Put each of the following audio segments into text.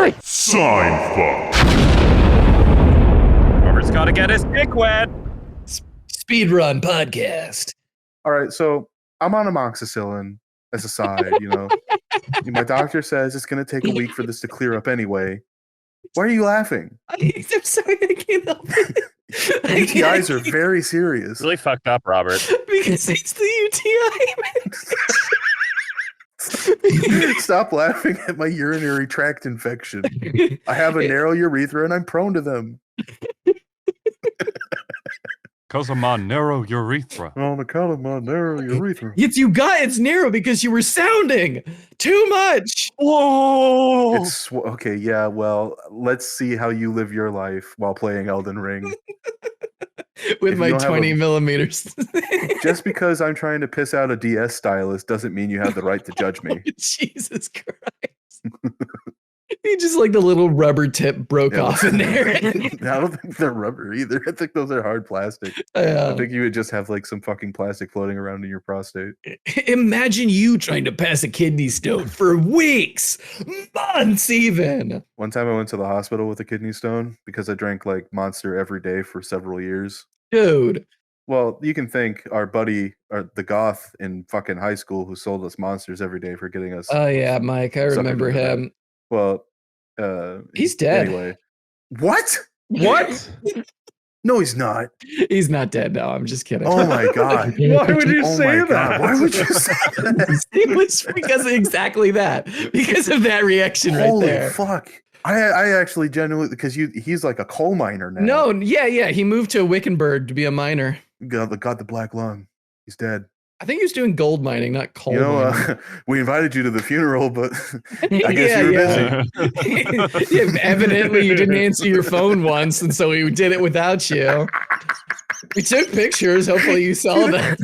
Sorry. Seinfuck. Robert's got to get his dick wet. Speedrun podcast. All right, so I'm on amoxicillin as a side, you know. My doctor says it's going to take a week for this to clear up anyway. Why are you laughing? I'm sorry, I can't help it. UTIs are very serious. Really fucked up, Robert. Because it's the UTI. Stop laughing at my urinary tract infection. I have a narrow urethra and I'm prone to them. Because of my narrow urethra. On account of my narrow urethra. It's narrow because you were sounding too much. Whoa! Okay, yeah, well, let's see how you live your life while playing Elden Ring. With my 20 millimeters. Just because I'm trying to piss out a DS stylus doesn't mean you have the right to judge me. Oh, Jesus Christ. You just like the little rubber tip broke off in there. I don't think they're rubber either. I think those are hard plastic. I think you would just have like some fucking plastic floating around in your prostate. Imagine you trying to pass a kidney stone for weeks, months even. One time I went to the hospital with a kidney stone because I drank like Monster every day for several years. Dude. Well, you can thank our buddy, the goth in fucking high school who sold us Monsters every day for getting us. Oh yeah, Mike, I remember him. Well, he's dead. Anyway, what? No, he's not. He's not dead. No, I'm just kidding. Oh my God! Why would you say that? God. Why would you say that? It was because of exactly that. Because of that reaction right there. Holy fuck! I actually genuinely because he's like a coal miner now. No, yeah. He moved to Wickenburg to be a miner. Got the black lung. He's dead. I think he was doing gold mining, not coal mining. We invited you to the funeral, but I guess you were busy. Yeah, evidently, you didn't answer your phone once, and so we did it without you. We took pictures. Hopefully, you saw them.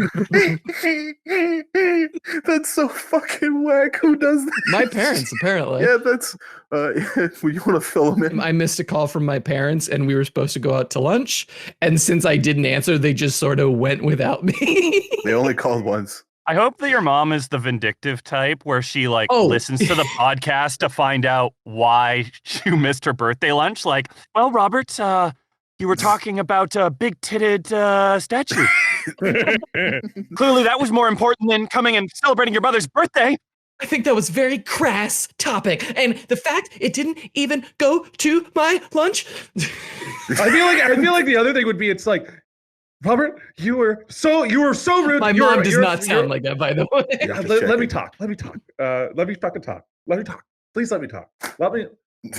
That's so fucking whack. Who does that? My parents, apparently. Yeah, that's. Would you want to fill them in? I missed a call from my parents, and we were supposed to go out to lunch. And since I didn't answer, they just sort of went without me. They only called once. I hope that your mom is the vindictive type where she listens to the podcast to find out why you missed her birthday lunch. Like, well, Robert, you were talking about a big-titted statue. Clearly, that was more important than coming and celebrating your mother's birthday. I think that was very crass topic, and the fact it didn't even go to my lunch. I feel like the other thing would be it's like, Robert, you were so rude. My mom does not sound like that, by the way. Yeah, let me talk. Let me fucking talk. Let me talk. Please let me talk. Let me.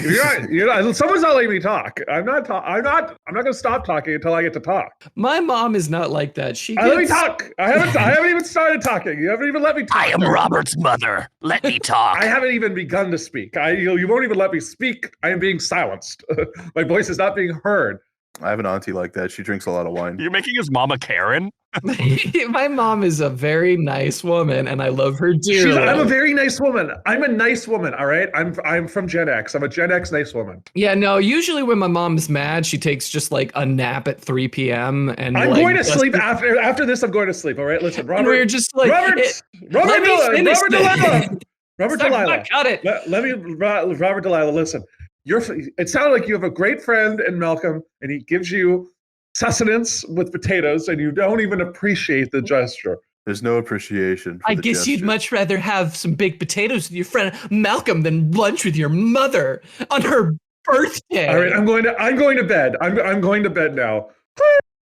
You're not. Someone's not letting me talk. I'm not going to stop talking until I get to talk. My mom is not like that. Let me talk. I haven't even started talking. You haven't even let me talk. I am Robert's mother. Let me talk. I haven't even begun to speak. You won't even let me speak. I am being silenced. My voice is not being heard. I have an auntie like that. She drinks a lot of wine. You're making his mom a Karen? My mom is a very nice woman, and I love her dearly. I'm a very nice woman. I'm a nice woman, all right? I'm from Gen X. I'm a Gen X nice woman. Yeah, no, usually when my mom's mad, she takes just like a nap at 3 p.m. and I'm going to sleep after this. I'm going to sleep, all right? Listen, Robert. We're just like Robert Delilah. Robert Delilah. Got it. Robert Delilah, listen. It sounded like you have a great friend in Malcolm, and he gives you sustenance with potatoes, and you don't even appreciate the gesture. There's no appreciation. I guess you'd much rather have some baked potatoes with your friend Malcolm than lunch with your mother on her birthday. All right, I'm going to bed. I'm going to bed now.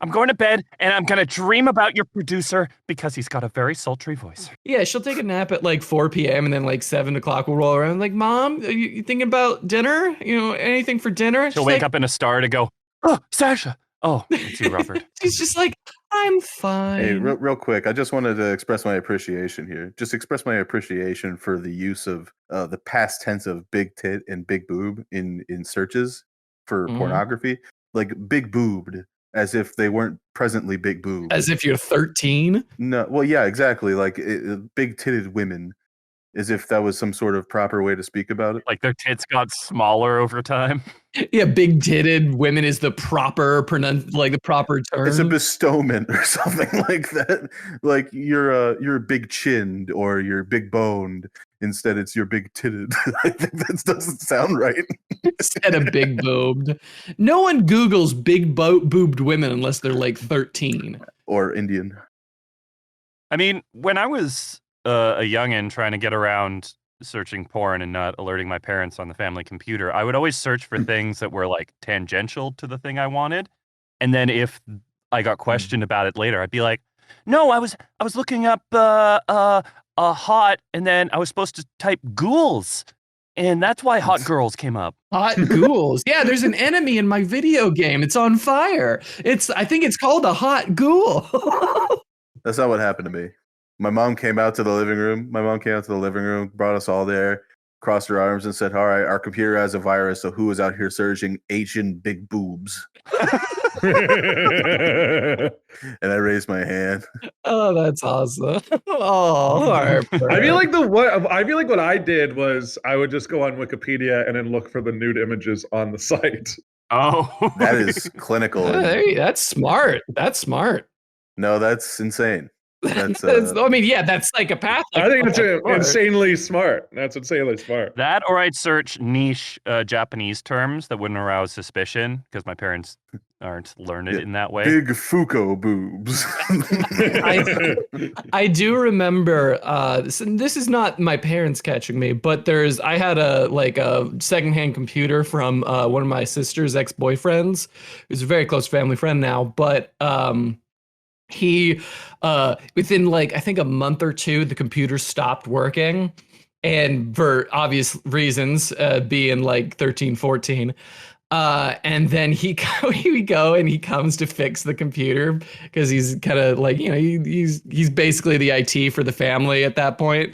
I'm going to bed, and I'm going to dream about your producer because he's got a very sultry voice. Yeah, she'll take a nap at like 4 p.m. and then like 7 o'clock will roll around. Like, Mom, are you thinking about dinner? Anything for dinner? She'll wake up in a star to go, oh, Sacha. Oh, it's you, Robert. She's just like, I'm fine. Hey, real quick, I just wanted to express my appreciation here. Just express my appreciation for the use of the past tense of big tit and big boob in searches for pornography. Like big boobed. As if they weren't presently big boobed. As if you're 13? No, well, yeah, exactly. Like big-titted women, as if that was some sort of proper way to speak about it. Like their tits got smaller over time. Yeah, big titted women is the proper the proper term. It's a bestowment or something like that. Like you're big chinned or you're big boned. Instead, it's you're big titted. I think that doesn't sound right. Instead of big boobed. No one Googles big boobed women unless they're like 13 or Indian. I mean, when I was a youngin' trying to get around searching porn and not alerting my parents on the family computer, I would always search for things that were like tangential to the thing I wanted. And then if I got questioned about it later, I'd be like, no, I was looking up hot, and then I was supposed to type ghouls. And that's why hot girls came up. Hot ghouls. Yeah, there's an enemy in my video game. It's on fire. I think it's called a hot ghoul. That's not what happened to me. My mom came out to the living room. Brought us all there, crossed her arms and said, all right, our computer has a virus, so who is out here searching Asian big boobs? And I raised my hand. Oh, that's awesome. Oh, Harper. I feel like what I did was I would just go on Wikipedia and then look for the nude images on the site. Oh, that is clinical. That's smart. No, that's insane. That's I mean, yeah, that's psychopathic. I think it's insanely smart. That's insanely smart. That, or I'd search niche Japanese terms that wouldn't arouse suspicion because my parents aren't learned in that way. Big Fuko boobs. I do remember. This is not my parents catching me, but I had a secondhand computer from one of my sister's ex-boyfriends, who's a very close family friend now, but he within like I think a month or two the computer stopped working, and for obvious reasons, being like 13 14, and then he comes to fix the computer because he's kind of like, you know, he's basically the IT for the family at that point.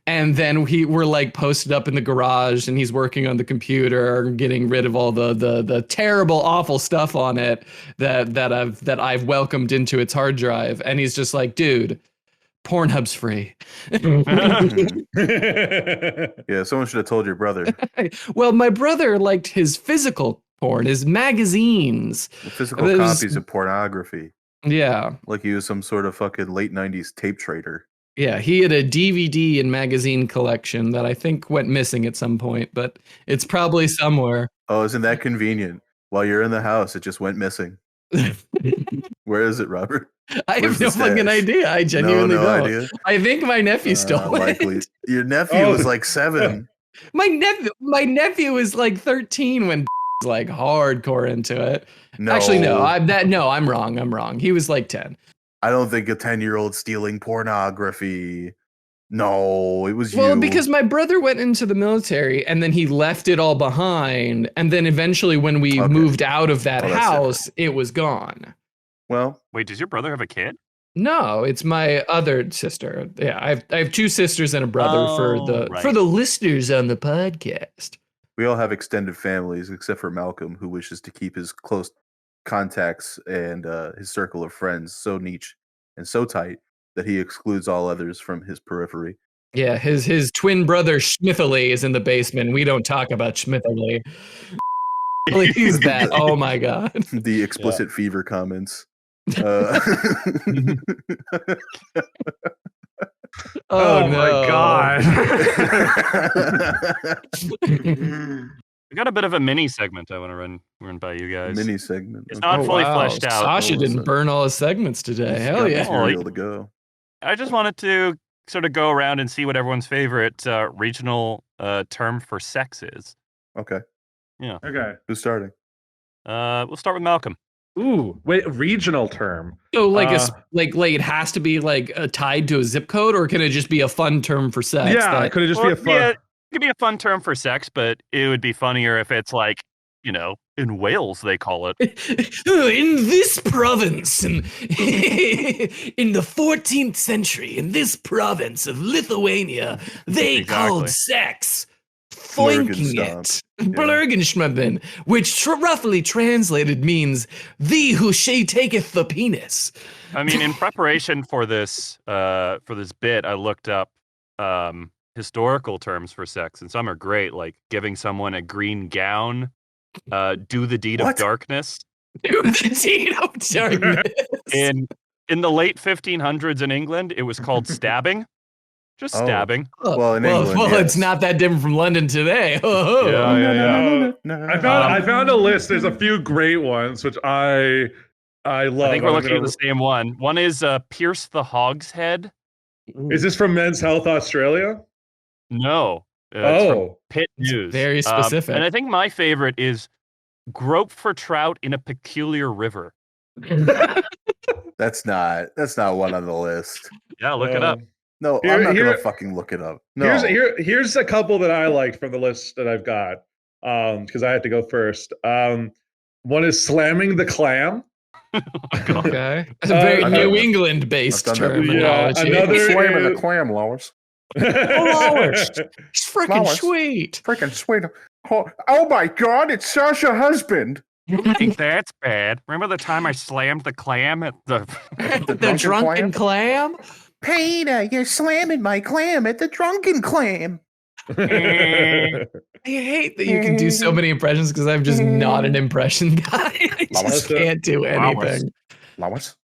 And then we're like posted up in the garage, and he's working on the computer, getting rid of all the terrible, awful stuff on it that I've welcomed into its hard drive. And he's just like, dude, Pornhub's free. Yeah, someone should have told your brother. Well, my brother liked his physical porn, his magazines. The physical copies of pornography. Yeah. Like he was some sort of fucking late 90s tape trader. Yeah, he had a DVD and magazine collection that I think went missing at some point, but it's probably somewhere. Oh, isn't that convenient? While you're in the house, it just went missing. Where is it, Robert? I have no fucking idea. I genuinely don't. Idea? I think my nephew stole it. Your nephew was like 7. My nephew was like 13 when was like hardcore into it. No. Actually, no. I'm wrong. He was like 10. I don't think a 10-year-old stealing pornography. No, it was you. Well, because my brother went into the military and then he left it all behind. And then eventually when we moved out of that house, it was gone. Well, wait, does your brother have a kid? No, it's my other sister. Yeah, I have 2 sisters and a brother for the listeners on the podcast. We all have extended families except for Malcolm, who wishes to keep his close contacts and his circle of friends so niche and so tight that he excludes all others from his periphery. Yeah, his twin brother Schmithily is in the basement. We don't talk about Schmithily. Please, that. Oh my god. The explicit fever comments. Oh my god. We got a bit of a mini segment I want to run by you guys. Mini segment. It's not fully fleshed out. Sacha didn't burn all his segments today. Hell yeah. Material to go. I just wanted to sort of go around and see what everyone's favorite regional term for sex is. Okay. Yeah. Okay. Who's starting? We'll start with Malcolm. Ooh, wait, regional term. So like it has to be like tied to a zip code, or can it just be a fun term for sex? Yeah, could it just be a fun? Yeah, it could be a fun term for sex, but it would be funnier if it's like, you know, in Wales they call it. In this province, in the 14th century, in this province of Lithuania, they called sex foinking it. Blurgenschmabben, which roughly translated means "thee who she taketh the penis." I mean, in preparation for this bit, I looked up historical terms for sex, and some are great, like giving someone a green gown Do the Deed What? of Darkness. Do the Deed of Darkness. In the late 1500s in England, it was called stabbing. Just stabbing. Well, in England, yes. It's not that different from London today. I found a list. There's a few great ones which I love. I think we're looking at the same one. One is Pierce the Hogshead. Is this from Men's Health Australia? No. It's from Pitt News. Very specific. And I think my favorite is Grope for Trout in a Peculiar River. That's not one on the list. Yeah, look it up. No, I'm not gonna fucking look it up. No. Here's a couple that I liked from the list that I've got. Because I had to go first. One is slamming the clam. Okay. A very New England based terminology. Another slamming the clam, Lowers. Lowers. It's freaking sweet. Freaking sweet. Oh my God, it's Sacha's husband. I think that's bad. Remember the time I slammed the clam at the drunken clam? Peter, you're slamming my clam at the drunken clam. I hate that you can do so many impressions because I'm just not an impression guy. I just can't do anything. Lowers.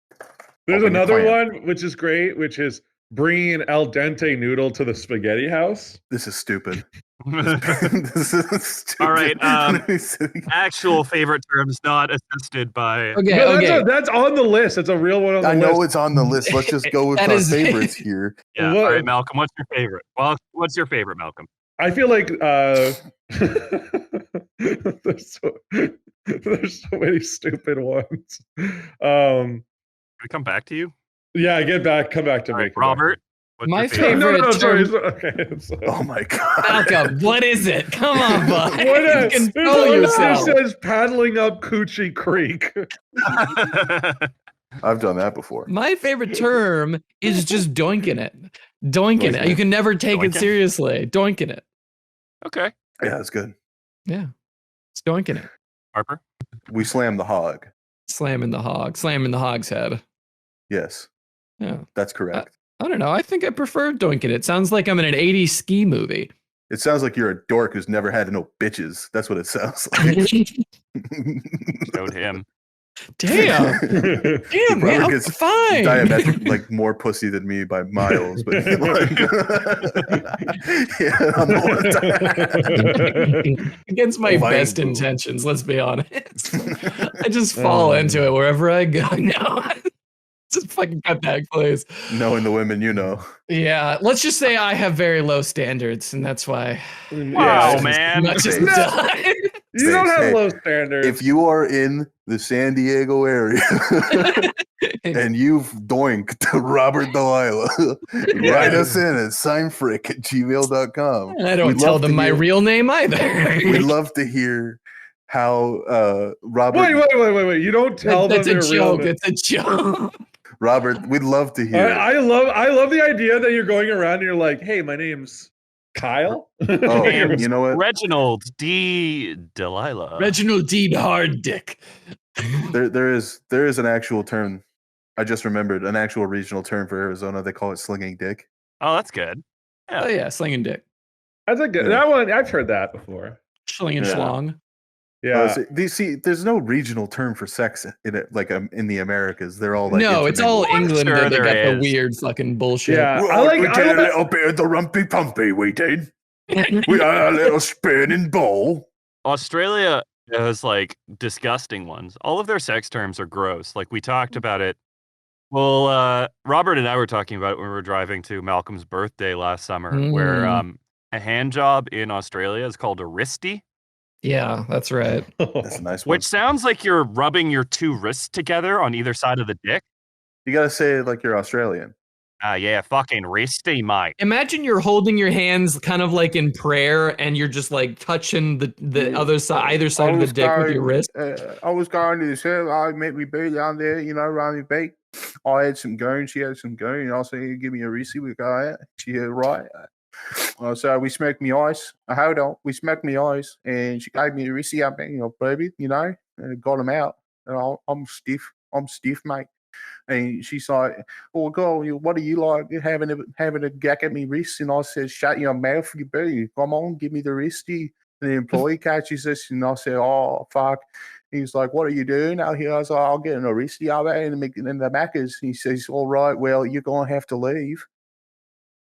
There's another one which is great, which is bringing an al dente noodle to the spaghetti house. This is stupid. This is stupid. All right. Actual favorite terms not assisted by. Okay. That's on the list. It's a real one on the list. I know it's on the list. Let's just go with our favorites here. Yeah. All right, Malcolm. What's your favorite? Well, what's your favorite, Malcolm? I feel like there's so many stupid ones. Can we come back to you? Yeah, come back to me. Robert. My favorite. Oh my God, Malcolm, what is it? Come on, bud. Control yourself. It says paddling up Coochie Creek. I've done that before. My favorite term is just doinking it. Doinking it. You can never take it seriously. Doinking it. Okay. Yeah, that's good. Yeah, it's doinking it. Harper. We slam the hog. Slamming the hog. Slamming the hog's head. Yes. Yeah, that's correct. I don't know. I think I prefer doinking it. It sounds like I'm in an 80s ski movie. It sounds like you're a dork who's never had no bitches. That's what it sounds like. Showed him. Damn. Damn, man, I'm fine. Diametric, like more pussy than me by miles. But like, yeah, I'm against my best intentions, let's be honest. I just fall into it wherever I go. No. Just fucking cut that, please. Knowing the women you know. Yeah, let's just say I have very low standards, and that's why. Wow, man. You don't have low standards. If you are in the San Diego area and you've doinked to Robert Delilah, write us in at seinfuck@gmail.com. I don't tell them my real name either. We'd love to hear how Robert. Wait! You don't tell them their real name. It's a joke. Robert, we'd love to hear. I love the idea that you're going around and you're like, "Hey, my name's Kyle." Oh, you know what? Reginald D. Delilah. Reginald D. Hard Dick. There is an actual term. I just remembered an actual regional term for Arizona. They call it slinging dick. Oh, that's good. Yeah. Oh yeah, slinging dick. That's a good. That one I've heard that before. Slinging schlong. Yeah. There's no regional term for sex in it, like in the Americas. They're all like it's all England that they got the weird fucking bullshit. Yeah, we did a little bit of the rumpy pumpy. We did. We had a little spinning bowl. Australia has like disgusting ones. All of their sex terms are gross. Like we talked about it. Well, Robert and I were talking about it when we were driving to Malcolm's birthday last summer, where a hand job in Australia is called a wristy. Yeah, that's right. That's a nice one. Which sounds like you're rubbing your two wrists together on either side of the dick. You gotta say it like you're Australian. Yeah, fucking wristy, mate. Imagine you're holding your hands kind of like in prayer and you're just like touching the other side, either side of the dick with your wrist. I was going to the cell. I met me boo down there, around the beat. I had some goon. She had some goon. And I said, give me a wristy. We go out. She had right. So we smoked me eyes. Hold on. We smoked me eyes. And she gave me a wristy up, baby, and got him out. And I'm stiff. I'm stiff, mate. And she's like, "Oh God, what are you like having a gack at me wrist?" And I said, "Shut your mouth, you boo. Come on, give me the wristy." And the employee catches us, and I say, "Oh fuck." He's like, "What are you doing out here?" I was like, "I'll get an arrested out there in the Macca's." He says, "All right, well, you're gonna have to leave."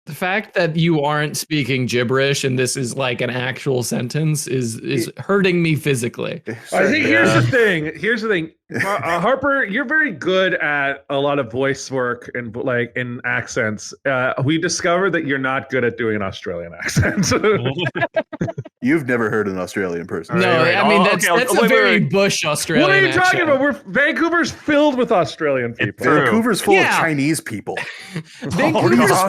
The fact that you aren't speaking gibberish and this is like an actual sentence is hurting me physically. I think here's the thing. Harper, you're very good at a lot of voice work and like in accents. We discovered that you're not good at doing an Australian accent. You've never heard an Australian person. No, Right. I mean that's a very bush Australian. What are you talking accent. about? Vancouver's filled with Australian people. Vancouver's full of Chinese people. Vancouver's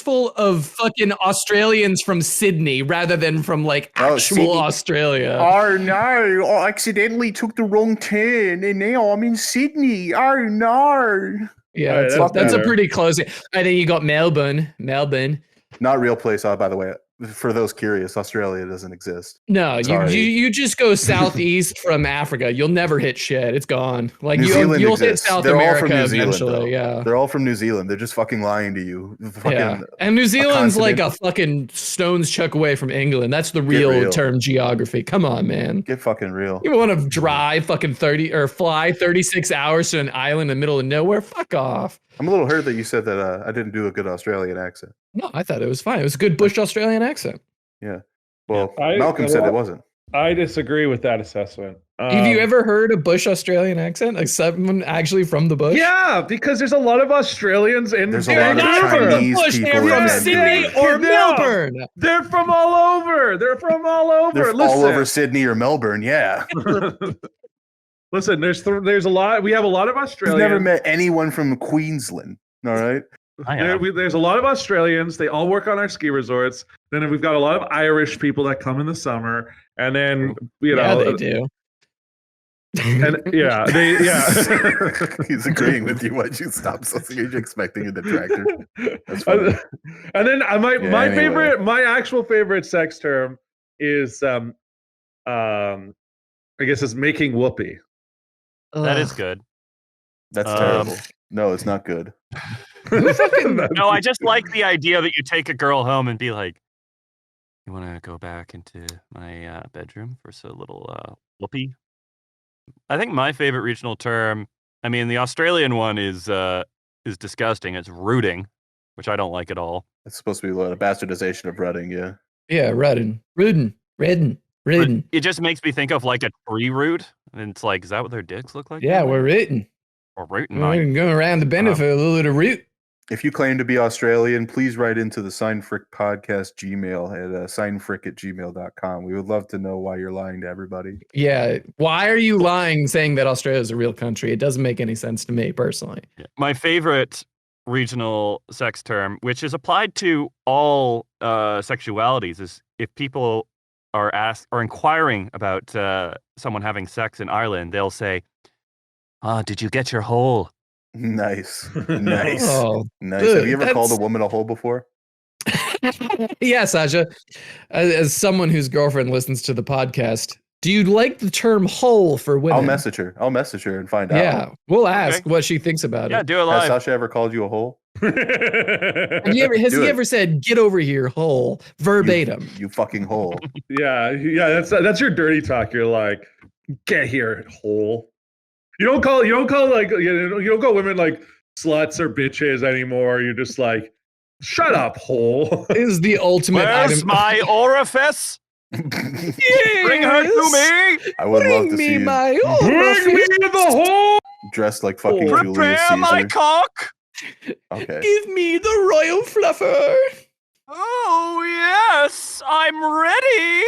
full of fucking Australians from Sydney rather than from like actual Australia. Oh no, I accidentally took the wrong turn and now I'm in Sydney. Oh no. Yeah, that's a pretty close. And then you got Melbourne. Not real place, by the way. For those curious, Australia doesn't exist. No, you just go southeast from Africa. You'll never hit shit. It's gone. Like you'll hit South America eventually. Yeah, they're all from New Zealand. They're just fucking lying to you. Yeah, and New Zealand's like a fucking stone's chuck away from England. That's the real term geography. Come on, man. Get fucking real. You want to drive fucking 30 or fly 36 hours to an island in the middle of nowhere? Fuck off. I'm a little hurt that you said that I didn't do a good Australian accent. No, I thought it was fine. It was a good bush Australian accent. Yeah. Well, Malcolm said it wasn't. I disagree with that assessment. Have you ever heard a bush Australian accent? Like someone actually from the bush? Yeah, because there's a lot of Australians in There's a lot of Chinese people. They're from Sydney or Melbourne. They're from all over. They're all over Sydney or Melbourne. Yeah. Listen, there's a lot. We have a lot of Australians. I've never met anyone from Queensland. All right. There's a lot of Australians. They all work on our ski resorts. Then we've got a lot of Irish people that come in the summer, and then they do. And he's agreeing with you. Why'd you stop? So you're expecting a detractor. That's funny. And then my actual favorite sex term is I guess is making whoopee. That is good. That's terrible. No, it's not good. No, I just like the idea that you take a girl home and be like, "You want to go back into my bedroom for a little whoopee?" I think my favorite regional term, I mean, the Australian one is disgusting. It's rooting, which I don't like at all. It's supposed to be a bastardization of rutting, yeah. Yeah, rootin'. It just makes me think of like a tree root, and it's like, is that what their dicks look like? Yeah, we're rooting. Or rooting. We're going around the bend for a little bit of root. If you claim to be Australian, please write into the Seinfuck podcast Gmail at seinfuck@gmail.com. We would love to know why you're lying to everybody. Yeah. Why are you lying saying that Australia is a real country? It doesn't make any sense to me personally. Yeah. My favorite regional sex term, which is applied to all sexualities, is if people are inquiring about someone having sex in Ireland, they'll say, did you get your hole? Nice. Oh, nice. Dude, have you ever called a woman a hole before? Yeah, Sacha. As someone whose girlfriend listens to the podcast, do you like the term hole for women? I'll message her and find out. Yeah, we'll ask what she thinks about it. Yeah, do it live. Has Sacha ever called you a hole? Has he ever said, "Get over here, hole," verbatim? You fucking hole. Yeah. That's your dirty talk. You're like, "Get here, hole." You don't call women like sluts or bitches anymore. You're just like, "Shut up, hole." Is the ultimate Where's my orifice? Yes. Bring her to me. I would love to see you my Bring me the hole. Dressed like fucking Julius Prepare Caesar. my cock. Okay. Give me the royal fluffer. Oh yes, I'm ready.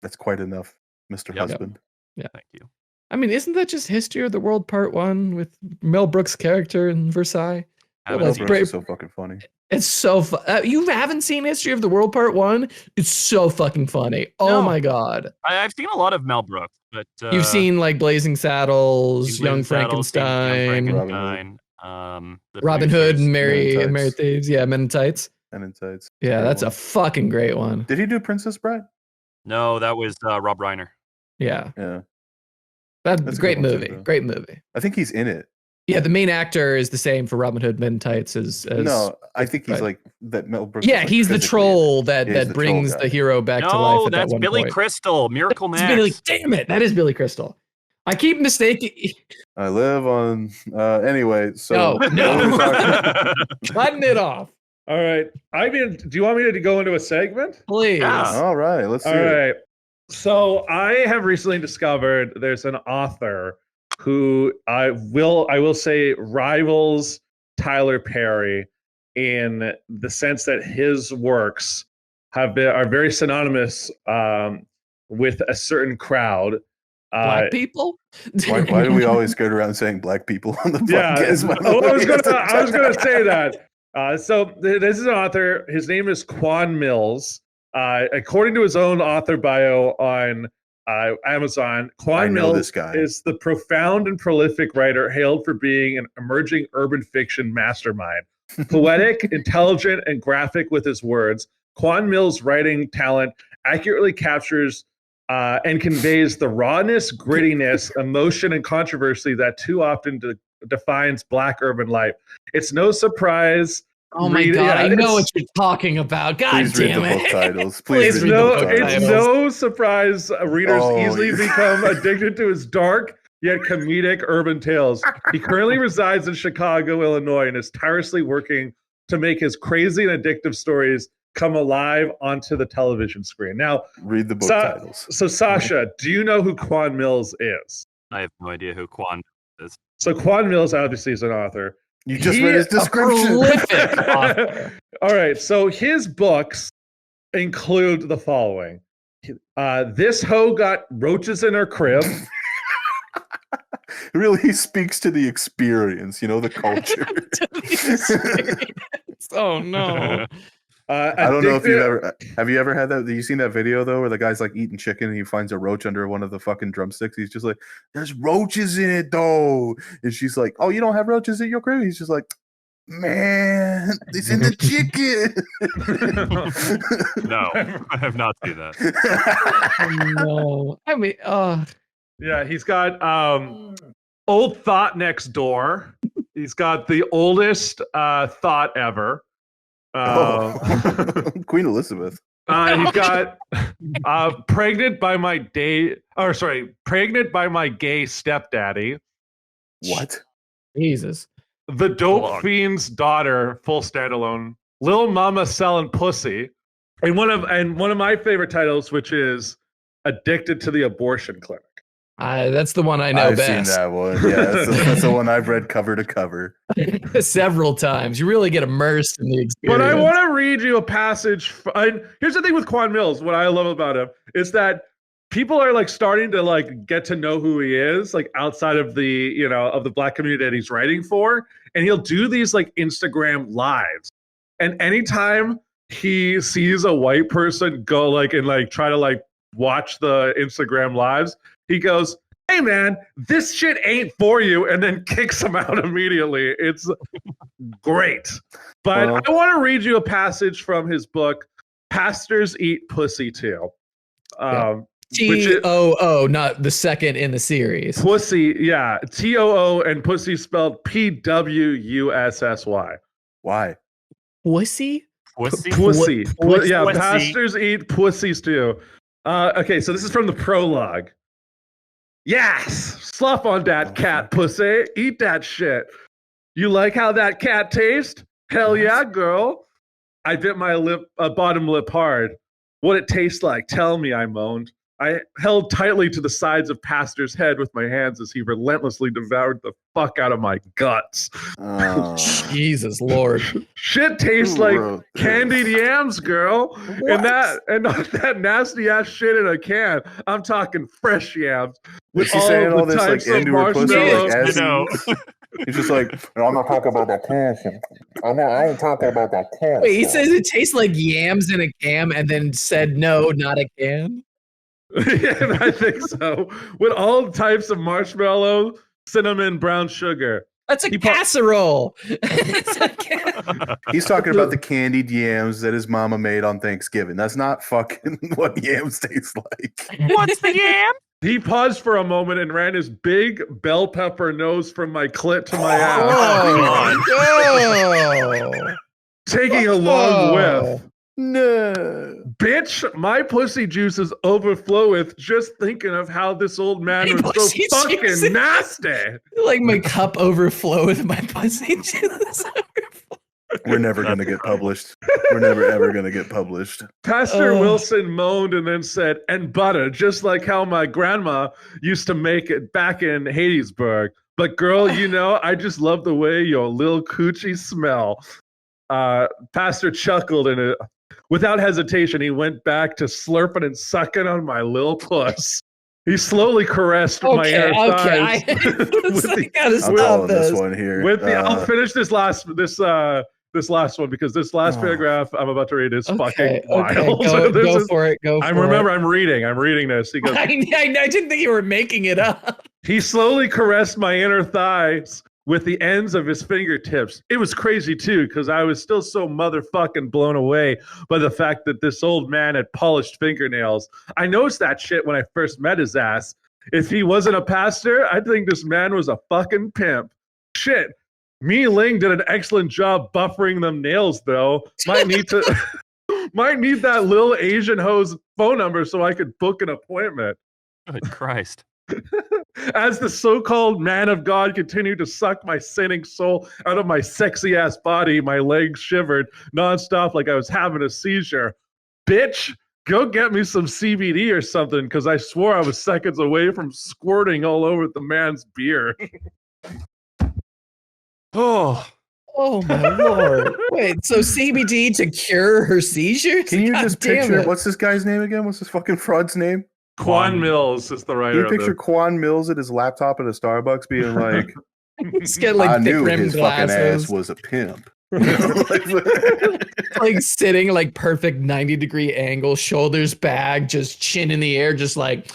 That's quite enough, Mr. Husband. Yeah. Thank you. I mean, isn't that just History of the World Part 1 with Mel Brooks' character in Versailles? That's so fucking funny. It's so you haven't seen History of the World Part 1? It's so fucking funny. Oh my God. I've seen a lot of Mel Brooks, but you've seen like Blazing Saddles, Young Frankenstein, Robin Hood and Mary Thieves. Yeah, Men in Tights. Men in Tights. Yeah, that's a fucking great one. Did he do Princess Bride? No, that was Rob Reiner. Yeah. Yeah. That's a great movie. Great movie. I think he's in it. Yeah, the main actor is the same for Robin Hood Men in Tights as No, I think he's right. like that. Mel Brooks. Yeah, is, like, he's the troll that he's the brings troll the hero back to life at that one Billy point. Crystal, Miracle It's Max. Billy, damn it, that is Billy Crystal. I keep mistaking. I live on. Anyway, so no. Cutting it off. All right. I mean, do you want me to go into a segment? Please. Yeah. All right, let's see. All right. So I have recently discovered there's an author who I will say rivals Tyler Perry in the sense that his works are very synonymous with a certain crowd. Black people? Why do we always go around saying black people on the podcast? I was gonna say that. So this is an author. His name is Quan Mills. According to his own author bio on Amazon, Quan Mills is the profound and prolific writer hailed for being an emerging urban fiction mastermind. Poetic, intelligent, and graphic with his words, Quan Mills' writing talent accurately captures and conveys the rawness, grittiness, emotion, and controversy that too often defines Black urban life. It's no surprise. Oh my God, I know what you're talking about. God please damn read the it. book titles. Please read the book titles. It's no surprise readers easily become addicted to his dark yet comedic urban tales. He currently resides in Chicago, Illinois, and is tirelessly working to make his crazy and addictive stories come alive onto the television screen. Now, read the book titles. So, Sacha, do you know who Quan Mills is? I have no idea who Quan is. So, Quan Mills obviously is an author. You just read his description. All right. So his books include the following. This hoe got roaches in her crib. Really speaks to the experience, the culture. Oh, no. I don't know if have you ever had that? Have you seen that video though, where the guy's like eating chicken and he finds a roach under one of the fucking drumsticks? He's just like, "There's roaches in it though," and she's like, "Oh, you don't have roaches in your crib?" He's just like, "Man, it's in the chicken." No, I have not seen that. Oh, no, I mean, yeah, he's got Old Thought Next Door. He's got the oldest thought ever. Queen Elizabeth. He's got pregnant by my gay stepdaddy. What? Jesus. The Dope Fiend's Daughter, full standalone. Lil Mama Selling Pussy, and one of my favorite titles, which is Addicted to the Abortion Clinic. That's the one I know best. I've seen that one. Yeah, that's the one I've read cover to cover several times. You really get immersed in the experience. But I want to read you a passage. Here's the thing with Quan Mills. What I love about him is that people are like starting to like get to know who he is, like outside of the of the Black community that he's writing for, and he'll do these like Instagram lives. And anytime he sees a white person go like and like try to like watch the Instagram lives, he goes, "Hey man, this shit ain't for you," and then kicks him out immediately. It's great. But I want to read you a passage from his book, Pastors Eat Pussy Too. T-O-O, not the second in the series. Pussy, yeah. T-O-O and pussy spelled P-W-U-S-S-Y. Why? Pussy? Pussy. Yeah, pastors eat pussies too. Okay, so this is from the prologue. Yes, slough on that cat, pussy. Eat that shit. You like how that cat tastes? Hell yeah, girl. I bit my bottom lip hard. What it tastes like? Tell me, I moaned. I held tightly to the sides of Pastor's head with my hands as he relentlessly devoured the fuck out of my guts. Jesus Lord. Shit tastes like candied yams, girl. What? And not that nasty ass shit in a can. I'm talking fresh yams. With all saying all this like into her pussy, like as he's just like, I'm not talking about that can. I ain't talking about that can. Wait, he says it tastes like yams in a can and then said no, not a can? Yeah, I think so. With all types of marshmallow, cinnamon, brown sugar. That's a casserole. He's talking about the candied yams that his mama made on Thanksgiving. That's not fucking what yams taste like. What's the yam? He paused for a moment and ran his big bell pepper nose from my clit to my ass. Oh, Taking a long whiff. No. Bitch, my pussy juices overfloweth just thinking of how this old man was so Pussy fucking juices. nasty. like my cup overflow with my pussy juice. We're never going to get published. We're never, ever going to get published. Pastor Wilson moaned and then said, and butter, just like how my grandma used to make it back in Hadesburg. But girl, you know, I just love the way your little coochie smell. Pastor chuckled and without hesitation, he went back to slurping and sucking on my little puss. He slowly caressed my inner thighs. I gotta I'm calling this one here. I'll finish this last one because this last paragraph I'm about to read is fucking wild. Go for it. I'm reading this. He goes, I didn't think you were making it up. He slowly caressed my inner thighs with the ends of his fingertips. It was crazy too, because I was still so motherfucking blown away by the fact that this old man had polished fingernails. I noticed that shit when I first met his ass. If he wasn't a pastor, I'd think this man was a fucking pimp. Shit. Me Ling did an excellent job buffering them nails, though. Might need that little Asian hoe's phone number so I could book an appointment. Good Christ. As the so-called man of God continued to suck my sinning soul out of my sexy-ass body, my legs shivered nonstop like I was having a seizure. Bitch, go get me some CBD or something, because I swore I was seconds away from squirting all over the man's beer. Oh my Lord. Wait, so CBD to cure her seizures? Can you just picture, what's this guy's name again? What's this fucking fraud's name? Quan Mills is the writer. Can you picture Quan Mills at his laptop at a Starbucks being like, Just get like I knew thick-rimmed his glasses. fucking ass was a pimp. Like sitting like perfect 90-degree angle, shoulders back, just chin in the air, just like,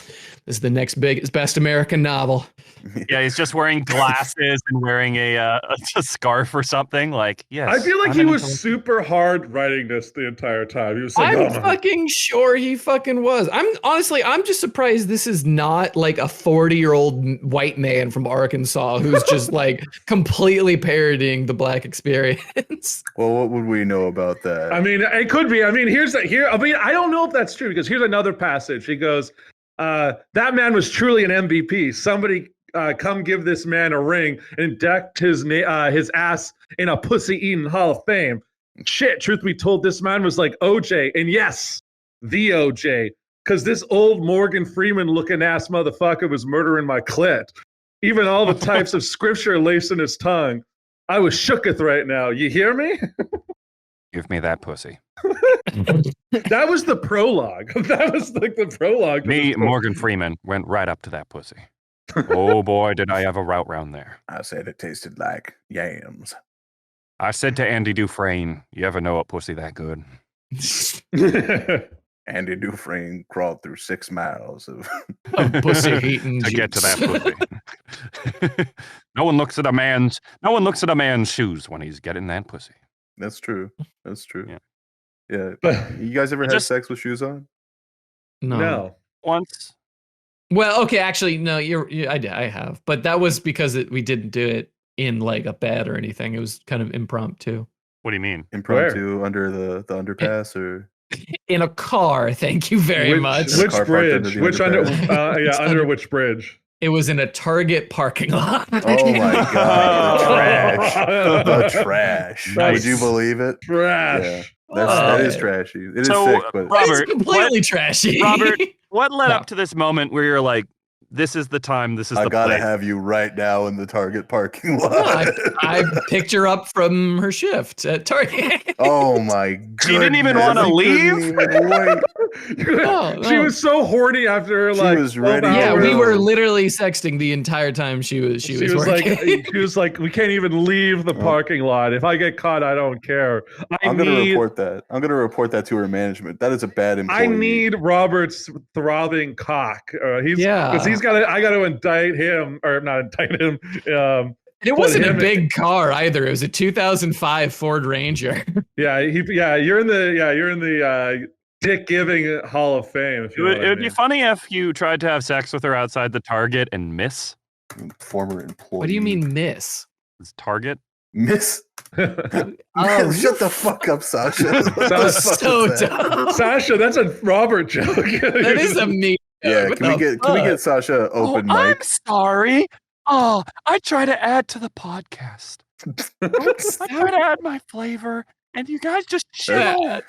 this is the next best American novel. Yeah, he's just wearing glasses and wearing a scarf or something. Like, yes. I feel like he was super hard writing this the entire time. He was like, I'm fucking sure he fucking was. I'm just surprised this is not like a 40-year-old white man from Arkansas who's just like completely parodying the Black experience. Well, what would we know about that? I mean, it could be. I mean, I don't know if that's true, because here's another passage. He goes, that man was truly an MVP. Somebody come give this man a ring and decked his ass in a pussy-eating Hall of Fame. Shit, truth be told, this man was like OJ, and yes, the OJ, because this old Morgan Freeman-looking ass motherfucker was murdering my clit. Even all the types of scripture lacing his tongue. I was shooketh right now. You hear me? Give me that pussy. That was the prologue. That was like the prologue. Me, Morgan Freeman, went right up to that pussy. Oh boy, did I have a route round there. I said it tasted like yams. I said to Andy Dufresne, you ever know a pussy that good? Andy Dufresne crawled through 6 miles of pussy eating to get to that pussy. No one looks at a man's shoes when he's getting that pussy. That's true. Yeah. But You guys ever had sex with shoes on? no. Once. Well, okay, actually, no, I have, but that was because we didn't do it in like a bed or anything. It was kind of impromptu. What do you mean? Impromptu under the underpass or in a car? Thank you very much. Which Car parked bridge? under the Under which bridge? It was in a Target parking lot. Oh my god, the trash. Nice. Would you believe it? Trash. Yeah, that is trashy. It is So, sick, but Robert, It's completely trashy. Robert, what led up to this moment where you're like, this is the time, this is I the gotta place? have you right now in the Target parking lot. I picked her up from her shift at Target. Oh my god. She didn't even want to leave? She was so horny after She was ready. Yeah, we Bro. were literally sexting the entire time she was working. She was like, we can't even leave the parking lot. If I get caught, I don't care. I'm gonna report that. I'm gonna report that to her management. That is a bad employee. I need Robert's throbbing cock. Because I got to indict him, or not indict him. It wasn't a big car either. It was a 2005 Ford Ranger. You're in the dick giving Hall of Fame. If you know what It I would mean. be funny if you tried to have sex with her outside the Target and miss. Former employee. What do you mean miss? It's Target. Miss? Oh, Shut the fuck up, Sacha. What the That's fuck so is that? dumb. Sasha, that's a Robert joke. That is a me. Yeah, What can we get Sacha open I'm mic? sorry. Oh, I try to add to the podcast. I try to add my flavor, and you guys just chill.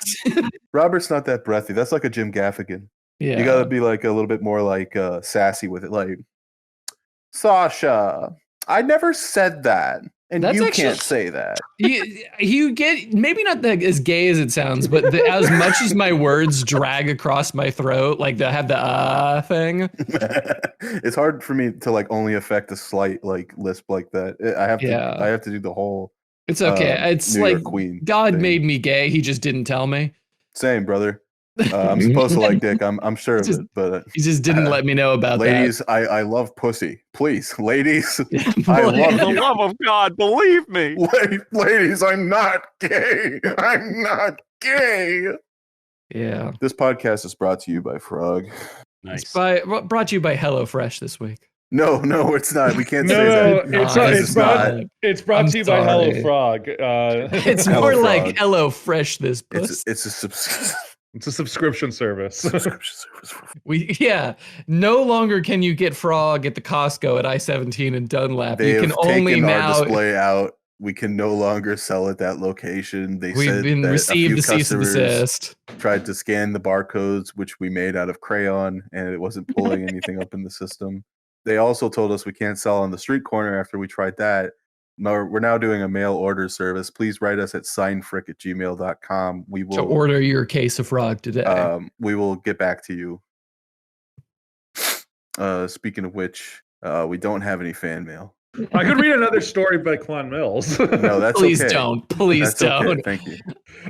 Robert's not that breathy. That's like a Jim Gaffigan. Yeah. You gotta be like a little bit more like sassy with it. Like, Sacha, I never said that. And That's you actually- can't say that. You get maybe not as gay as it sounds, but as much as my words drag across my throat, like they have the thing. It's hard for me to like only affect a slight like lisp like that. I have to do the whole. It's okay. It's New like York Queen God thing. made me gay. He just didn't tell me. Same, brother. I'm supposed to like dick. I'm sure of it, but He just didn't let me know about ladies, that. I love pussy. Please, ladies, I For the love of God, believe me. ladies, I'm not gay. I'm not gay. Yeah. This podcast is brought to you by Frog. Nice. It's brought to you by HelloFresh this week. No, it's not. We can't say No, that. it's brought to you by Hello Frog. It's Hello more Frog. like HelloFresh this puss. It's a It's a subscription service. subscription service. No longer can you get Frog at the Costco at I-17 and Dunlap. They You can have only taken now. our display out. We can no longer sell at that location. We've said been that received a a few cease and customers desist. tried to scan the barcodes, which we made out of crayon, and it wasn't pulling anything up in the system. They also told us we can't sell on the street corner after we tried that. No, we're now doing a mail order service. Please write us at seinfuck@gmail.com. We will To order your case of Frog today. we will get back to you. Speaking of which, we don't have any fan mail. I could read another story by Quan Mills. No, that's Please okay. don't. Please That's okay. don't. Thank you.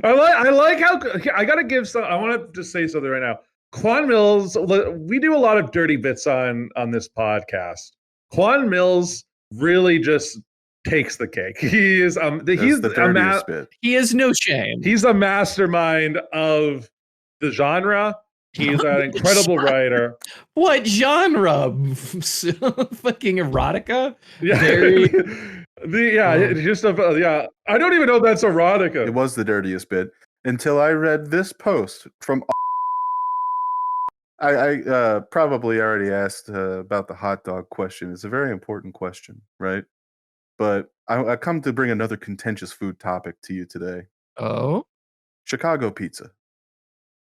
I like how I gotta give some. I want to just say something right now. Quan Mills. We do a lot of dirty bits on this podcast. Quan Mills really just takes the cake. He's the dirtiest bit. He has no shame. He's a mastermind of the genre. He's an incredible writer. What genre? Fucking erotica? Yeah, Very- I don't even know if that's erotica. It was the dirtiest bit until I read this post from. I probably already asked about the hot dog question. It's a very important question, right? But I come to bring another contentious food topic to you today. Oh, Chicago pizza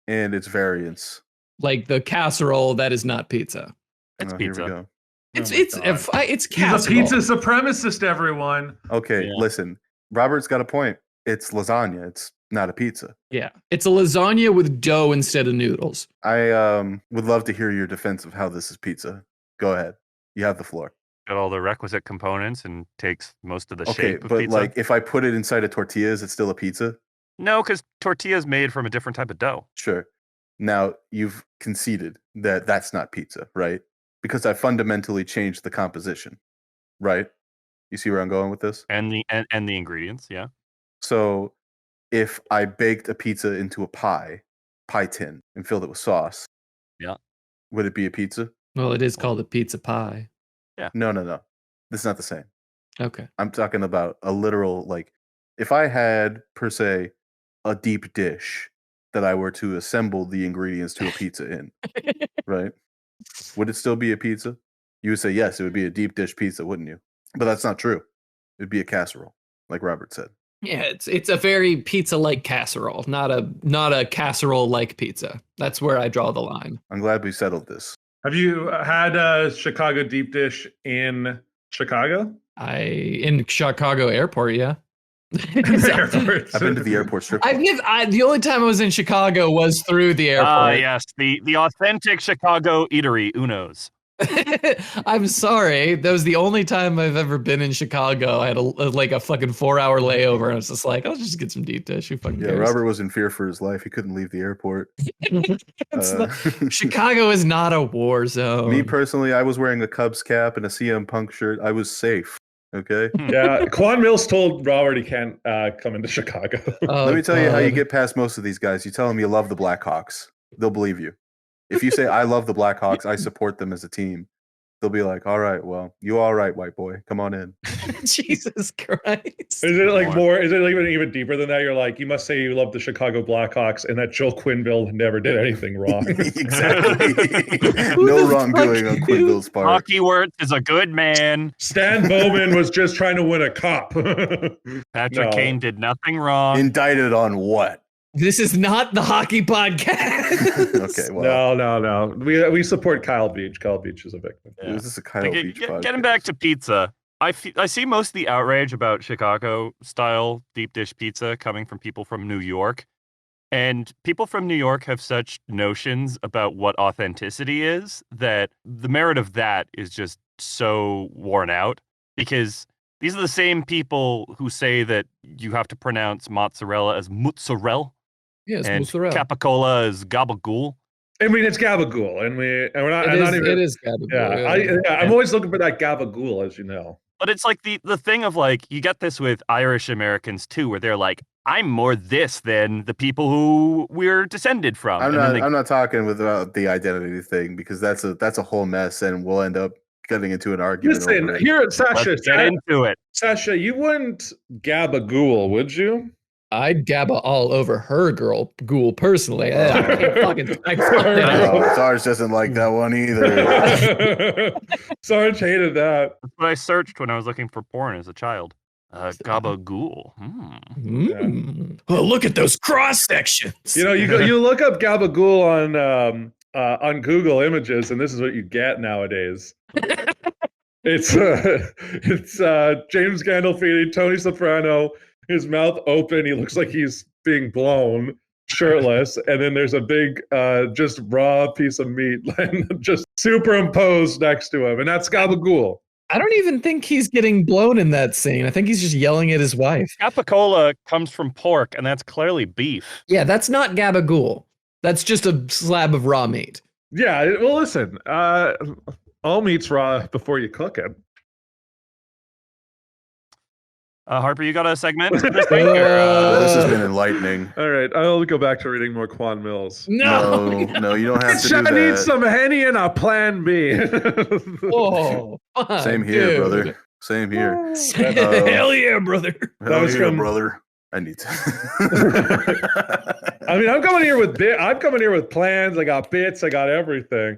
and its variants. like the casserole that is not pizza. It's Here pizza. we go. It's God. it's He's a casserole. pizza supremacist, everyone. Okay, Yeah. listen. Robert's got a point. It's lasagna. It's not a pizza. Yeah, it's a lasagna with dough instead of noodles. I would love to hear your defense of how this is pizza. Go ahead. You have the floor. Got all the requisite components and takes most of the Okay, shape of but pizza. like if I put it inside a tortilla, is it still a pizza? No, because tortilla is made from a different type of dough. Sure. Now you've conceded that that's not pizza, right? Because I fundamentally changed the composition, right? You see where I'm going with this? And the ingredients, yeah. So if I baked a pizza into a pie tin, and filled it with sauce, Yeah. would it be a pizza? Well, it is called a pizza pie. No. This is not the same. Okay. I'm talking about a literal, like, if I had, per se, a deep dish that I were to assemble the ingredients to a pizza in, right? Would it still be a pizza? You would say, yes, it would be a deep dish pizza, wouldn't you? But that's not true. It'd be a casserole, like Robert said. Yeah, it's a very pizza-like casserole, not a casserole-like pizza. That's where I draw the line. I'm glad we settled this. Have you had a Chicago deep dish in Chicago? In Chicago airport, yeah. Airports. I've been to the airport strip club. The only time I was in Chicago was through the airport. Yes, the authentic Chicago eatery, Uno's. I'm sorry. That was the only time I've ever been in Chicago. I had a fucking 4-hour layover, and I was just like, I'll just get some deep dish. Who fucking cares? Robert was in fear for his life. He couldn't leave the airport. Chicago is not a war zone. Me personally, I was wearing a Cubs cap and a CM Punk shirt. I was safe. Okay. Yeah, Quan Mills told Robert he can't come into Chicago. Let me tell you how you get past most of these guys. You tell them you love the Blackhawks. They'll believe you. If you say, I love the Blackhawks, I support them as a team, they'll be like, all right, well, you all right, white boy. Come on in. Jesus Christ. Is it like more? Is it even deeper than that? You're like, you must say you love the Chicago Blackhawks and that Joel Quenneville never did anything wrong. Exactly. No wrongdoing on Quenneville's part. Hockey Wirtz is a good man. Stan Bowman was just trying to win a cup. Patrick Kane did nothing wrong. Indicted on what? This is not the hockey podcast. Okay, well. No. We support Kyle Beach. Kyle Beach is a victim. Yeah. Is this a Kyle Beach podcast? Getting back to pizza, I see most of the outrage about Chicago-style deep dish pizza coming from people from New York. And people from New York have such notions about what authenticity is that the merit of that is just so worn out. Because these are the same people who say that you have to pronounce mozzarella as mozzarella. Yes, and mozzarella. Capicola is gabagool. I mean, it's gabagool, and we're not. It is gabagool. I'm always looking for that gabagool, as you know. But it's like the thing of like, you get this with Irish Americans too, where they're like, I'm more this than the people who we're descended from. I'm not talking about the identity thing because that's a whole mess, and we'll end up getting into an argument. Listen, here at Sacha, let's get into it. Sasha, you wouldn't gabagool, would you? I'd gabba all over her ghoul personally. I can't fucking. Sarge doesn't like that one either. Sarge hated that. That's what I searched when I was looking for porn as a child. Gabagool. Oh, look at those cross sections. You know, you look up gabagool on Google Images, and this is what you get nowadays. It's James Gandolfini, Tony Soprano. His mouth open, he looks like he's being blown, shirtless, and then there's a big, just raw piece of meat just superimposed next to him, and that's gabagool. I don't even think he's getting blown in that scene. I think he's just yelling at his wife. Capicola comes from pork, and that's clearly beef. Yeah, that's not gabagool. That's just a slab of raw meat. Yeah, well, listen, all meat's raw before you cook it. Harper, you got a segment? This has been enlightening. All right, I'll go back to reading more Quan Mills. No, you don't have to do that. I need some Henny and a Plan B. Oh, same here, dude. brother. Same here. Hell yeah, brother. Hell yeah, brother. I need to. I mean, I'm coming here with plans. I got bits. I got everything.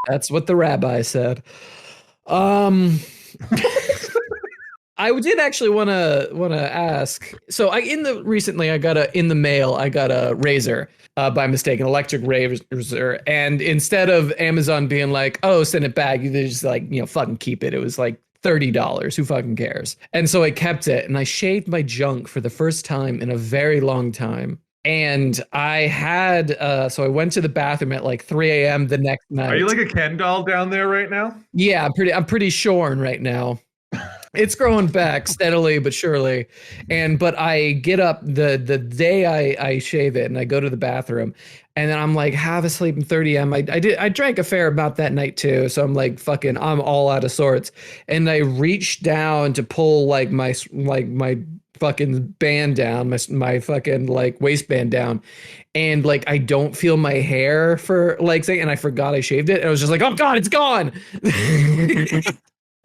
That's what the rabbi said. I did actually want to ask. So recently I got in the mail I got a razor by mistake, an electric razor, and instead of Amazon being like, oh, send it back, they just like, fucking keep it. It was like $30. Who fucking cares? And so I kept it, and I shaved my junk for the first time in a very long time. And I had, so I went to the bathroom at like 3 a.m. the next night. Are you like a Ken doll down there right now? Yeah, I'm pretty shorn right now. It's growing back steadily but surely. But I get up the day I shave it, and I go to the bathroom, and then I'm like half asleep in 30 a.m. I drank a fair amount that night too, so I'm like I'm all out of sorts. And I reached down to pull like my fucking band down, my fucking like waistband down, and like I don't feel my hair for like saying, and I forgot I shaved it, and I was just like, oh god, it's gone.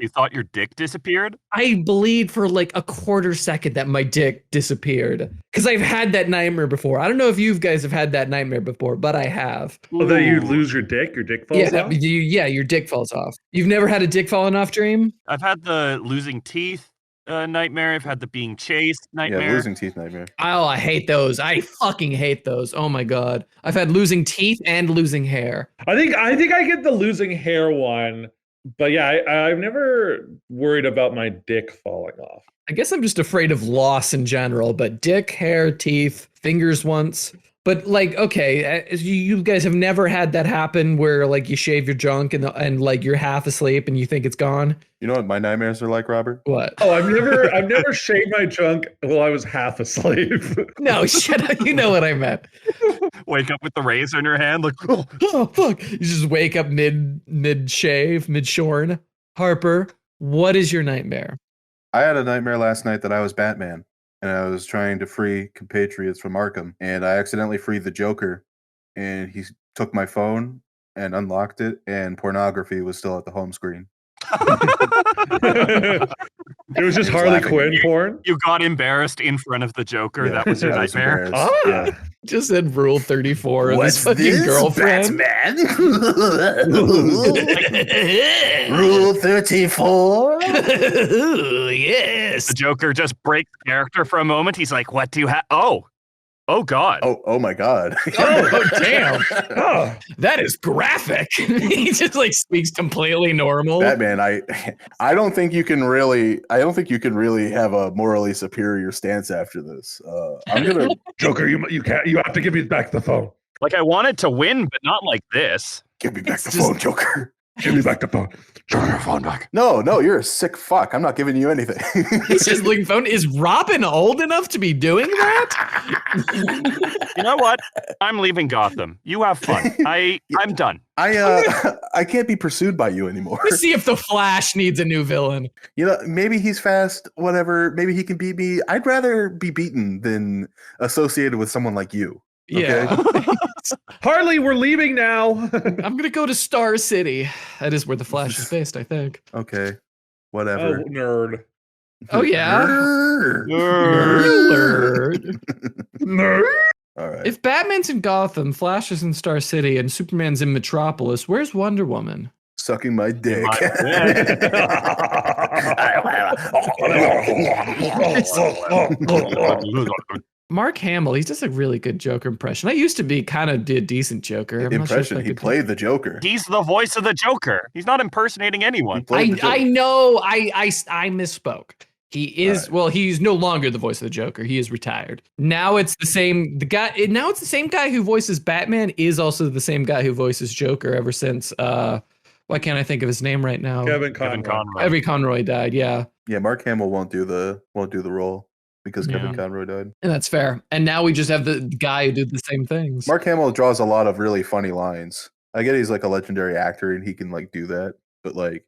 You thought your dick disappeared? I believed for like a quarter second that my dick disappeared, because I've had that nightmare before. I don't know if you guys have had that nightmare before, but I have. Oh, that you lose your dick falls off? Your dick falls off. You've never had a dick falling off dream? I've had the losing teeth nightmare. I've had the being chased nightmare. Yeah, losing teeth nightmare. Oh, I hate those. I fucking hate those. Oh my god. I've had losing teeth and losing hair. I think I get the losing hair one, but yeah, I've never worried about my dick falling off. I guess I'm just afraid of loss in general, but dick, hair, teeth, fingers once. But like, okay, you guys have never had that happen where like you shave your junk and like you're half asleep and you think it's gone? You know what my nightmares are like, Robert? What? Oh, I've never shaved my junk while I was half asleep. No, shut up. You know what I meant. Wake up with the razor in your hand, like, oh fuck. You just wake up mid shave, mid shorn. Harper, what is your nightmare? I had a nightmare last night that I was Batman and I was trying to free compatriots from Arkham, and I accidentally freed the Joker, and he took my phone and unlocked it, and pornography was still at the home screen. It was just Harley Quinn porn. You got embarrassed in front of the Joker. Yeah, That was your nightmare. Yeah. Just said Rule 34 of his fucking girlfriend. Batman? Rule 34? Yes. The Joker just breaks character for a moment. He's like, "What do you have?" Oh God. Oh my God. Oh damn. Oh, that is graphic. He just like speaks completely normal. Batman, I don't think you can really have a morally superior stance after this. I'm gonna Joker, you have to give me back the phone. Like, I wanted to win, but not like this. give me back the phone, Joker. Give me back the phone. Joker, phone back. No, you're a sick fuck. I'm not giving you anything. He's just looking phone. Is Robin old enough to be doing that? You know what? I'm leaving Gotham. You have fun. I'm done. I can't be pursued by you anymore. Let's see if the Flash needs a new villain. You know, maybe he's fast, whatever. Maybe he can beat me. I'd rather be beaten than associated with someone like you. Okay? Yeah. Harley, we're leaving now. I'm gonna go to Star City. That is where the Flash is based, I think. Okay. Whatever. Oh, nerd. Oh yeah. Nerd. Nerd. All right. If Batman's in Gotham, Flash is in Star City, and Superman's in Metropolis, where's Wonder Woman? Sucking my dick. Mark Hamill, he does a really good Joker impression. I used to be kind of a decent Joker. I'm not sure if I He could- played the Joker. He's the voice of the Joker. He's not impersonating anyone. He played the Joker. I know. I misspoke. He is Right. well. He's no longer the voice of the Joker. He is retired. Now it's the same. Now it's the same guy who voices Batman is also the same guy who voices Joker ever since. Why can't I think of his name right now? Kevin Conroy. Every Conroy died. Yeah, Yeah, Mark Hamill won't do the role because Kevin Yeah. Conroy died. and that's fair. And now we just have the guy who did the same things. Mark Hamill draws a lot of really funny lines. I get he's like a legendary actor and he can like do that, but like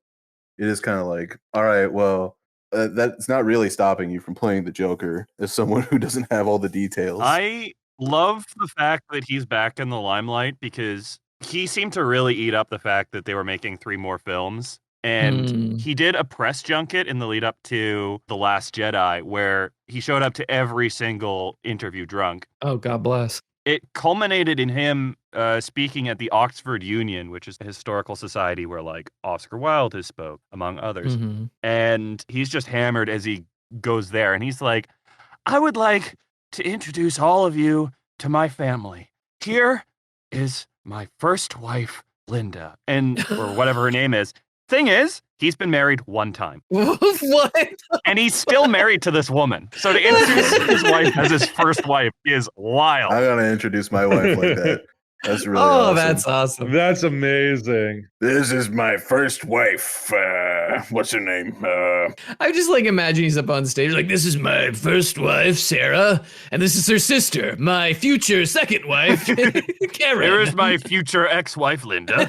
it is kind of like, all right, well, that's not really stopping you from playing the Joker as someone who doesn't have all the details. I love the fact that he's back in the limelight because he seemed to really eat up the fact that they were making 3 more films. And he did a press junket in the lead up to The Last Jedi where he showed up to every single interview drunk. Oh, God bless. It culminated in him speaking at the Oxford Union, which is a historical society where like Oscar Wilde has spoke, among others. Mhm. And he's just hammered as he goes there. And he's like, I would like to introduce all of you to my family. Here is my first wife, Linda, and or whatever her name is. Thing is, he's been married 1 time. What? And he's still married to this woman. So to introduce his wife as his first wife is wild. I'm gonna introduce my wife like that. That's really Oh, awesome. that's awesome. That's amazing. This is my first wife. What's her name? I just like imagine he's up on stage like, this is my first wife, Sarah, and this is her sister, my future second wife, Karen. Here is my future ex-wife, Linda.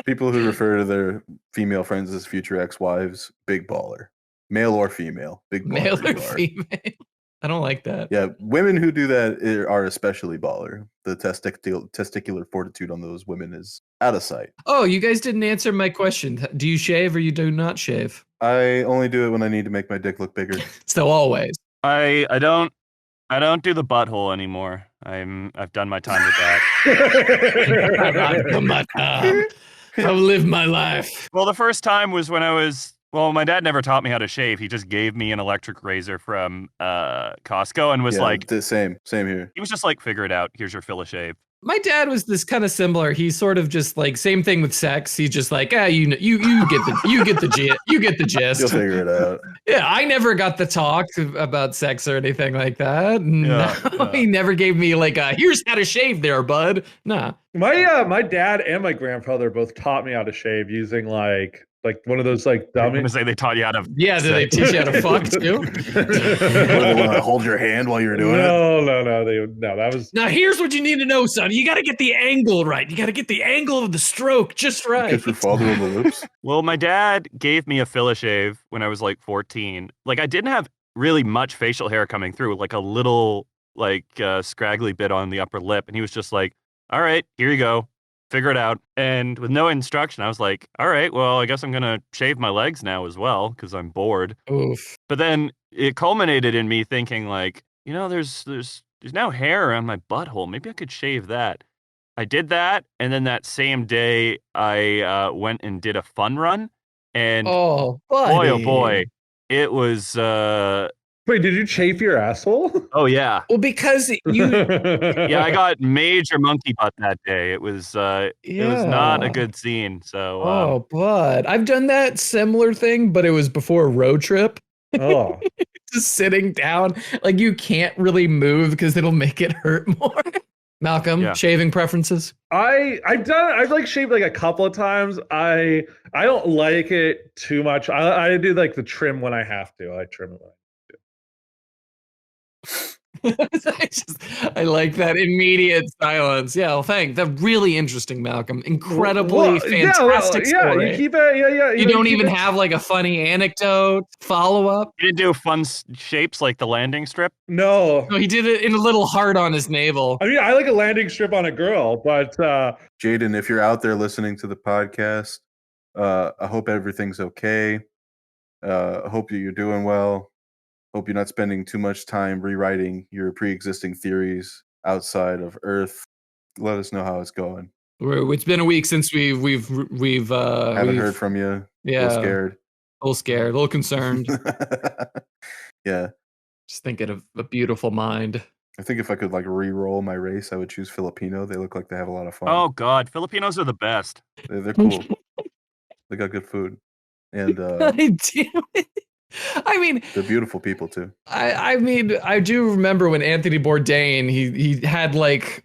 People who refer to their female friends as future ex-wives, big baller. Male or female, big baller. Male or you are. female? I don't like that. Yeah, women who do that are especially baller. The testicular fortitude on those women is out of sight. Oh, you guys didn't answer my question. Do you shave or you do not shave? I only do it when I need to make my dick look bigger. So always. I don't do the butthole anymore. I've done my time with that. I've lived my life. Well, the first time was when my dad never taught me how to shave. He just gave me an electric razor from Costco and was like, the same here. he was just like, figure it out. Here's your fill of shave. My dad was this kind of similar. He's sort of just like same thing with sex. He's just like, you get the gist. You'll figure it out. Yeah, I never got the talk about sex or anything like that. Yeah. He never gave me like here's how to shave there, bud. Nah. My dad and my grandfather both taught me how to shave using like Like one of those like I'm dummy. gonna say they taught you how to. Yeah, do they teach you how to fuck too? They want to hold your hand while you're doing it. No. That was Now here's what you need to know, son. You got to get the angle right. You got to get the angle of the stroke just right. Kiss your father on the lips. Well, my dad gave me a filler shave when I was like 14. Like I didn't have really much facial hair coming through, like a little like scraggly bit on the upper lip, and he was just like, "All right, here you go. Figure it out." And with no instruction, I was like, all right, well, I guess I'm going to shave my legs now as well because I'm bored. Oof. But then it culminated in me thinking like, you know, there's now hair around my butthole. Maybe I could shave that. I did that. And then that same day I went and did a fun run. And oh boy, it was... Wait, did you chafe your asshole? Oh, yeah. Well, because you... Yeah, I got major monkey butt that day. It was not a good scene. So, oh, but I've done that similar thing, but it was before a road trip. Oh. Just sitting down. Like you can't really move because it'll make it hurt more. Malcolm, shaving preferences? I've like shaved like a couple of times. I don't like it too much. I do like the trim when I have to. I trim it when I I like that immediate silence. Yeah, well, thanks. That's really interesting, Malcolm. Incredibly fantastic story. You keep it. You don't even have like a funny anecdote follow up. You didn't do fun shapes like the landing strip? No, he did it in a little heart on his navel. I mean, I like a landing strip on a girl, but Jaden, if you're out there listening to the podcast, I hope everything's okay. I hope you're doing well. Hope you're not spending too much time rewriting your pre-existing theories outside of Earth. Let us know how it's going. It's been a week since we've haven't heard from you. Yeah, a little scared, a little concerned. Yeah, just thinking of a beautiful mind. I think if I could like re-roll my race, I would choose Filipino. They look like they have a lot of fun. Oh God, Filipinos are the best. They're cool. They got good food, and I mean, they're beautiful people too. I mean, I do remember when Anthony Bourdain, he had like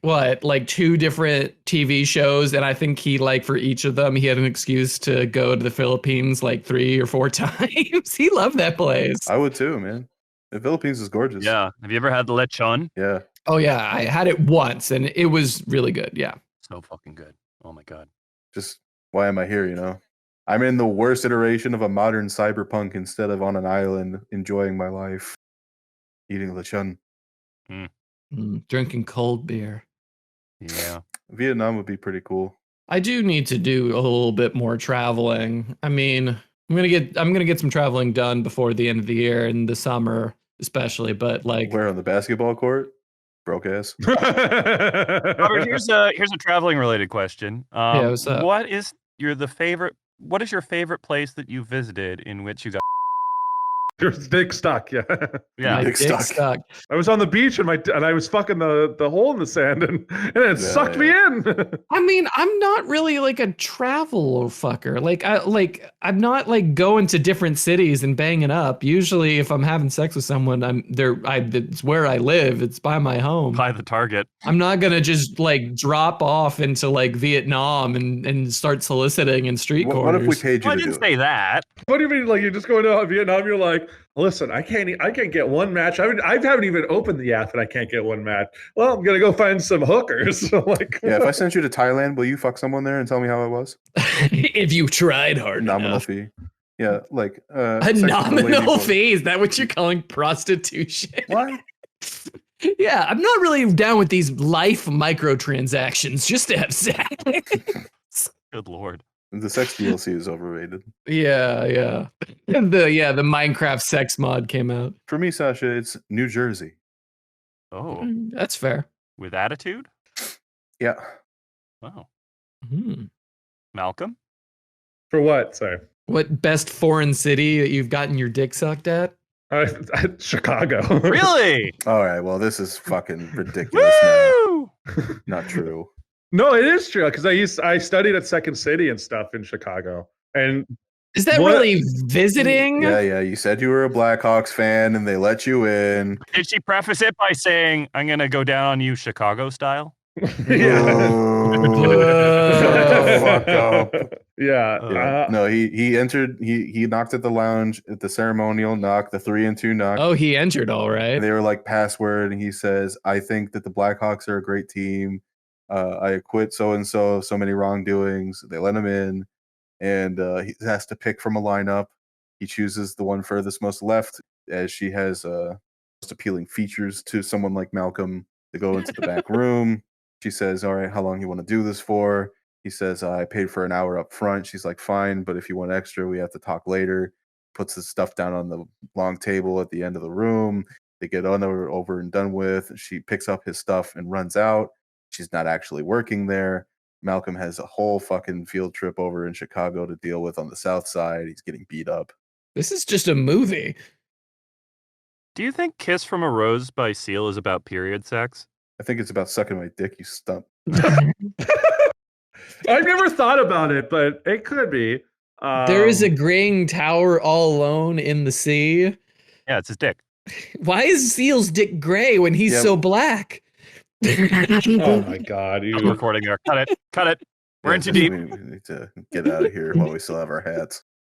2 different TV shows, and I think he like for each of them he had an excuse to go to the Philippines like 3 or 4 times. He loved that place. I would too, man. The Philippines is gorgeous. Yeah. Have you ever had the lechon? Yeah. Oh yeah, I had it once, and it was really good. Yeah. So fucking good. Oh my God. Just why am I here? You know. I'm in the worst iteration of a modern cyberpunk instead of on an island enjoying my life, eating lechon. Drinking cold beer. Yeah. Vietnam would be pretty cool. I do need to do a little bit more traveling. I mean, I'm gonna get some traveling done before the end of the year and the summer, especially. But like, where on the basketball court? Broke ass. Robert, here's a traveling related question. Yeah, what's up? What is your favorite place that you visited in which you got? Your dick stuck, yeah. Yeah, my dick stuck. I was on the beach and I was fucking the hole in the sand and it sucked me in. I mean, I'm not really like a travel fucker. I'm not like going to different cities and banging up. Usually, if I'm having sex with someone, it's where I live. It's by my home. By the target. I'm not gonna just like drop off into like Vietnam and start soliciting in street corners. What if we paid you I to do didn't say that. What do you mean? Like you're just going to Vietnam? You're like, listen, I can't get one match. I haven't even opened the app and I can't get one match. Well, I'm gonna go find some hookers. Like, yeah, if I sent you to Thailand, will you fuck someone there and tell me how it was? If you tried hard nominal enough. fee. Yeah, like a nominal fee. Is that what you're calling prostitution? What? Yeah, I'm not really down with these life microtransactions just to have sex. Good Lord. The sex DLC is overrated. Yeah. The Minecraft sex mod came out. For me, Sacha, it's New Jersey. Oh. That's fair. With attitude? Yeah. Wow. Malcolm? For what? Sorry. What best foreign city that you've gotten your dick sucked at? Chicago. Really? All right. Well, this is fucking ridiculous. Woo! Not true. No, it is true because I studied at Second City and stuff in Chicago. And is that really visiting? Yeah. You said you were a Blackhawks fan and they let you in. Did she preface it by saying, "I'm gonna go down on you, Chicago style"? Shut the fuck up. Yeah. No, he entered. He knocked at the lounge at the ceremonial knock, the 3 and 2 knock. Oh, he entered all right. They were like password, and he says, "I think that the Blackhawks are a great team. I acquit so and so many wrongdoings." They let him in, and he has to pick from a lineup. He chooses the one furthest most left, as she has most appealing features to someone like Malcolm. To go into the back room. She says, "All right, how long you want to do this for?" He says, "I paid for an hour up front." She's like, "Fine, but if you want extra, we have to talk later." Puts his stuff down on the long table at the end of the room. They get over and done with. She picks up his stuff and runs out. She's not actually working there. Malcolm has a whole fucking field trip over in Chicago to deal with on the South Side. He's getting beat up. This is just a movie. Do you think Kiss from a Rose by Seal is about period sex? I think it's about sucking my dick, you stump. I've never thought about it, but it could be. There is a graying tower all alone in the sea. Yeah, it's his dick. Why is Seal's dick gray when he's so black? Oh my god, I'm recording there. Cut it. We're in too deep. We need to get out of here while we still have our hats.